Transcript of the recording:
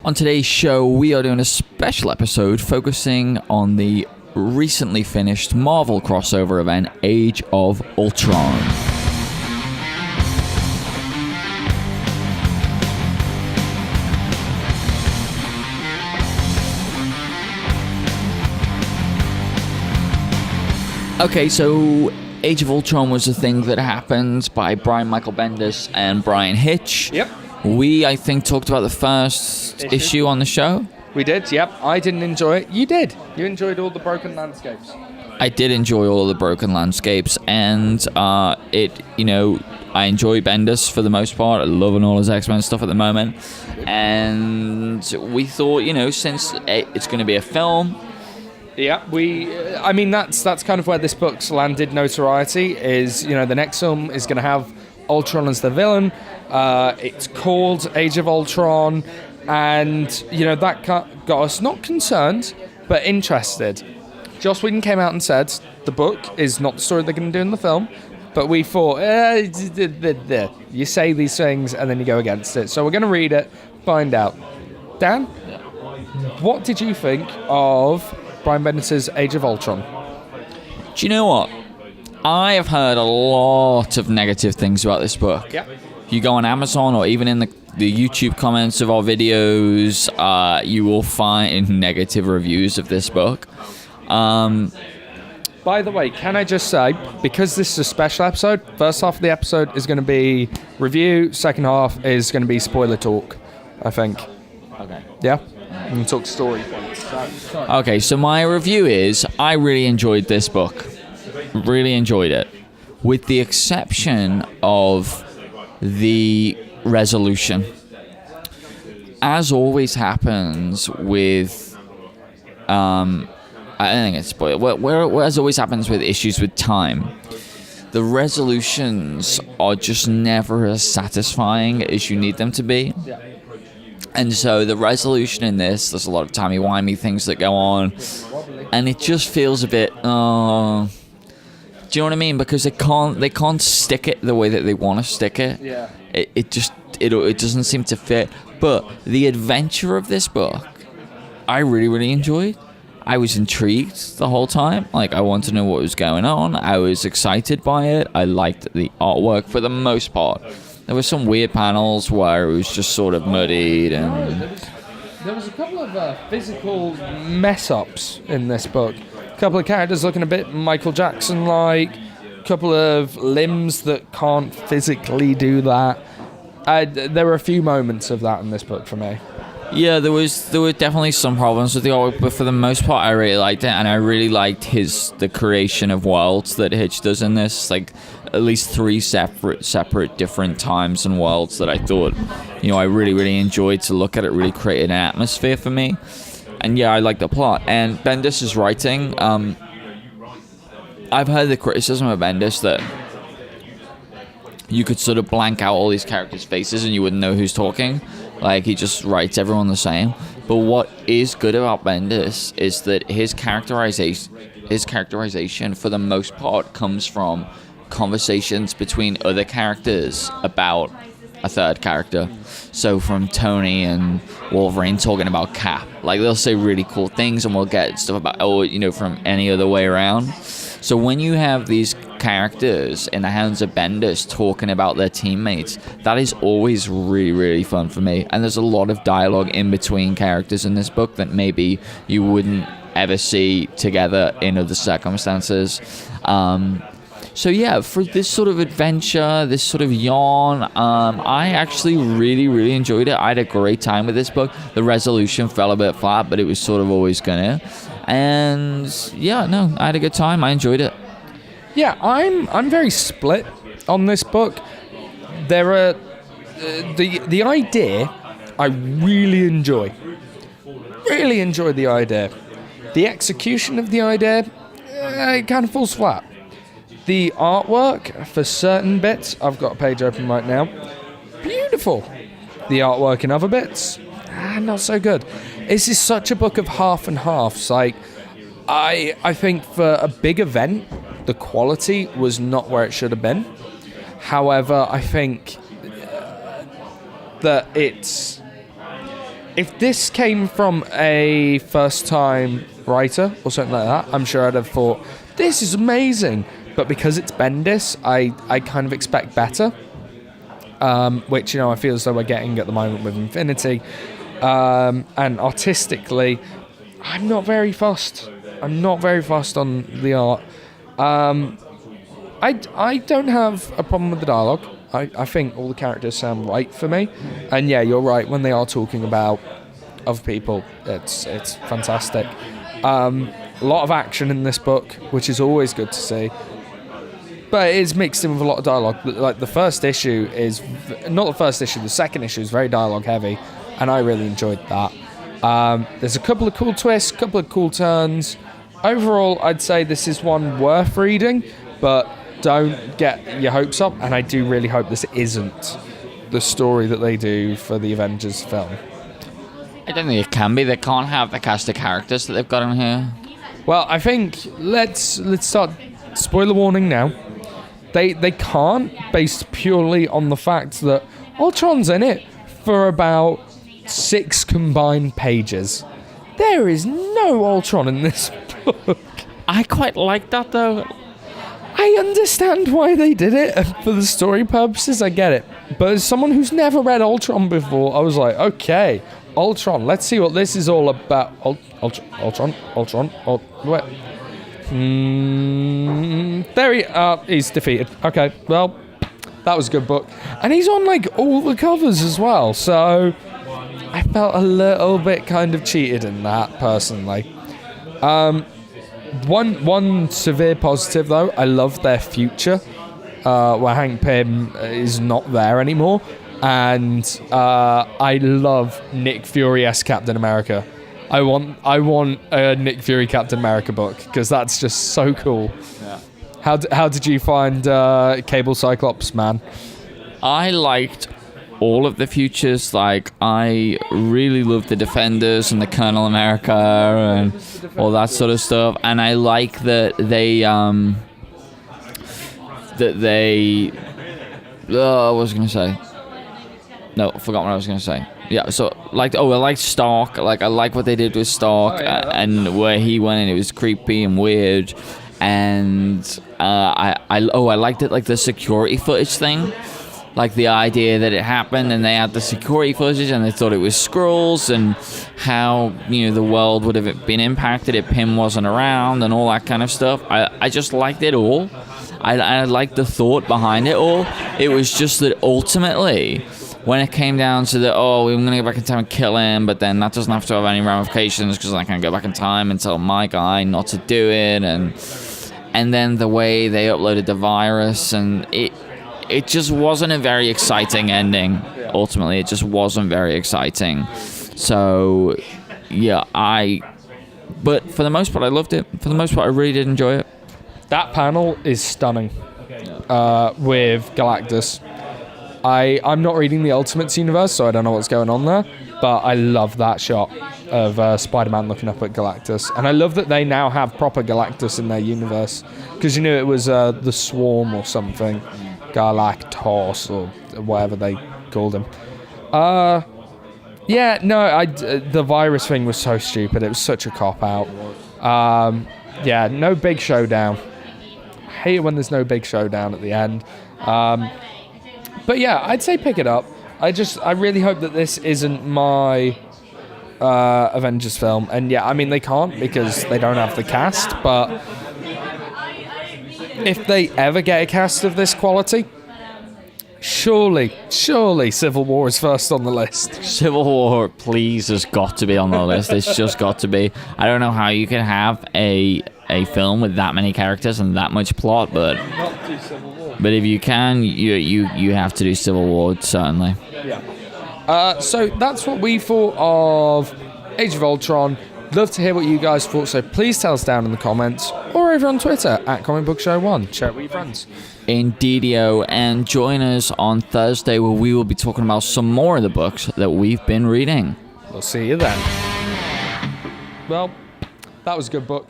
On today's show, we are doing a special episode focusing on the recently finished Marvel crossover event, Age of Ultron. Okay, so Age of Ultron was a thing that happened by Brian Michael Bendis and Brian Hitch. Yep. We, I think, talked about the first issue on the show. We did, yep. I didn't enjoy it. You did. You enjoyed all the broken landscapes. I did enjoy all the broken landscapes, and I enjoy Bendis for the most part. I'm loving all his X-Men stuff at the moment. And we thought, since it's going to be a film... Yeah, that's kind of where this book's landed notoriety, is, the next film is going to have Ultron as the villain. It's called Age of Ultron, and that got us not concerned but interested. Joss Whedon came out and said the book is not the story they're going to do in the film, but we thought you say these things and then you go against it, so we're going to read it, find out. Dan, what did you think of Brian Bendis' Age of Ultron? Do you know what? I have heard a lot of negative things about this book. Yeah. If you go on Amazon or even in the YouTube comments of our videos, you will find negative reviews of this book. By the way, can I just say, because this is a special episode, first half of the episode is going to be review, second half is going to be spoiler talk, I think. Okay. Yeah? We can talk story. Okay, so my review is, I really enjoyed this book. Really enjoyed it. With the exception of the resolution. As always happens with... I don't think it's spoiled. As always happens with issues with time, the resolutions are just never as satisfying as you need them to be. Yeah. And so the resolution in this, there's a lot of timey-wimey things that go on, and it just feels a bit, do you know what I mean? Because they can't stick it the way that they want to stick it. Yeah. It doesn't seem to fit. But the adventure of this book, I really, really enjoyed. I was intrigued the whole time. I wanted to know what was going on. I was excited by it. I liked the artwork for the most part. There were some weird panels where it was just sort of muddied and... There was a couple of physical mess-ups in this book. A couple of characters looking a bit Michael Jackson-like. A couple of limbs that can't physically do that. There were a few moments of that in this book for me. Yeah, there were definitely some problems with the artwork, but for the most part, I really liked it, and I really liked the creation of worlds that Hitch does in this. At least 3 separate different times and worlds that I thought, I really, really enjoyed to look at. It really created an atmosphere for me. And yeah, I like the plot. And Bendis' writing, I've heard the criticism of Bendis that you could sort of blank out all these characters' faces and you wouldn't know who's talking. He just writes everyone the same. But what is good about Bendis is that his characterization for the most part comes from conversations between other characters about a third character. So from Tony and Wolverine talking about Cap, they'll say really cool things, and we'll get stuff about from any other way around. So when you have these characters in the hands of Bendis talking about their teammates, that is always really, really fun for me. And there's a lot of dialogue in between characters in this book that maybe you wouldn't ever see together in other circumstances. So yeah, for this sort of adventure, this sort of yarn, I actually really, really enjoyed it. I had a great time with this book. The resolution fell a bit flat, but it was sort of always gonna. And yeah, no, I had a good time. I enjoyed it. Yeah, I'm very split on this book. There are the idea I really enjoy. Really enjoy the idea. The execution of the idea, it kind of falls flat. The artwork for certain bits, I've got a page open right now, beautiful. The artwork in other bits, not so good. This is such a book of half and halves. I think for a big event, the quality was not where it should have been. However, I think that if this came from a first-time writer or something like that, I'm sure I'd have thought, this is amazing. But because it's Bendis, I kind of expect better. Which, I feel as though we're getting at the moment with Infinity. And artistically, I'm not very fussed. I'm not very fussed on the art. I don't have a problem with the dialogue. I think all the characters sound right for me. And yeah, you're right, when they are talking about other people, it's fantastic. A lot of action in this book, which is always good to see. But it is mixed in with a lot of dialogue. Like the first issue is... Not the first issue, the second issue is very dialogue heavy. And I really enjoyed that. There's a couple of cool twists, a couple of cool turns. Overall, I'd say this is one worth reading, but don't get your hopes up, and I do really hope this isn't the story that they do for the Avengers film. I don't think it can be. They can't have the cast of characters that they've got in here. Well, I think let's start. Spoiler warning now. They can't, based purely on the fact that Ultron's in it for about 6 combined pages. There is no Ultron in this book. I quite like that, though. I understand why they did it, and for the story purposes, I get it. But as someone who's never read Ultron before, I was like, okay, Ultron, let's see what this is all about. Ultron, wait. There he's defeated. Okay, well, that was a good book. And he's on, all the covers as well, so I felt a little bit kind of cheated in that, personally. One severe positive, though, I love their future, where Hank Pym is not there anymore, and I love Nick Fury-esque Captain America. I want a Nick Fury Captain America book, because that's just so cool. Yeah. How did you find Cable Cyclops, man? I liked all of the futures. I really loved the Defenders and the Colonel America and all that sort of stuff. And I like that they what was I gonna say? No, I forgot what I was gonna say. Yeah, so I liked Stark. I like what they did with Stark. And where he went, and it was creepy and weird. And I liked it, the security footage thing. The idea that it happened, and they had the security footage, and they thought it was Skrulls, and how the world would have been impacted if Pym wasn't around, and all that kind of stuff. I just liked it all. I liked the thought behind it all. It was just that ultimately, when it came down to we're gonna go back in time and kill him, but then that doesn't have to have any ramifications because I can go back in time and tell my guy not to do it, and then the way they uploaded the virus, and it just wasn't a very exciting ending. Ultimately, it just wasn't very exciting. So, yeah, but for the most part, I loved it. For the most part, I really did enjoy it. That panel is stunning with Galactus. I'm not reading the Ultimates universe, so I don't know what's going on there, but I love that shot of Spider-Man looking up at Galactus. And I love that they now have proper Galactus in their universe, because it was the Swarm or something. Galactus or whatever they called him. The virus thing was so stupid. It was such a cop-out. No big showdown. I hate it when there's no big showdown at the end. But yeah, I'd say pick it up. I really hope that this isn't my Avengers film. And yeah, they can't because they don't have the cast, but if they ever get a cast of this quality, surely Civil War is first on the list. Civil War, please, has got to be on the list. It's just got to be. I don't know how you can have a film with that many characters and that much plot, but not do Civil War. But if you can, you have to do Civil War, certainly. Yeah. So that's what we thought of Age of Ultron. Love to hear what you guys thought, so please tell us down in the comments or over on Twitter at Comic Book Show 1. Share it with your friends. Indeedio, and join us on Thursday where we will be talking about some more of the books that we've been reading. We'll see you then. Well, that was a good book.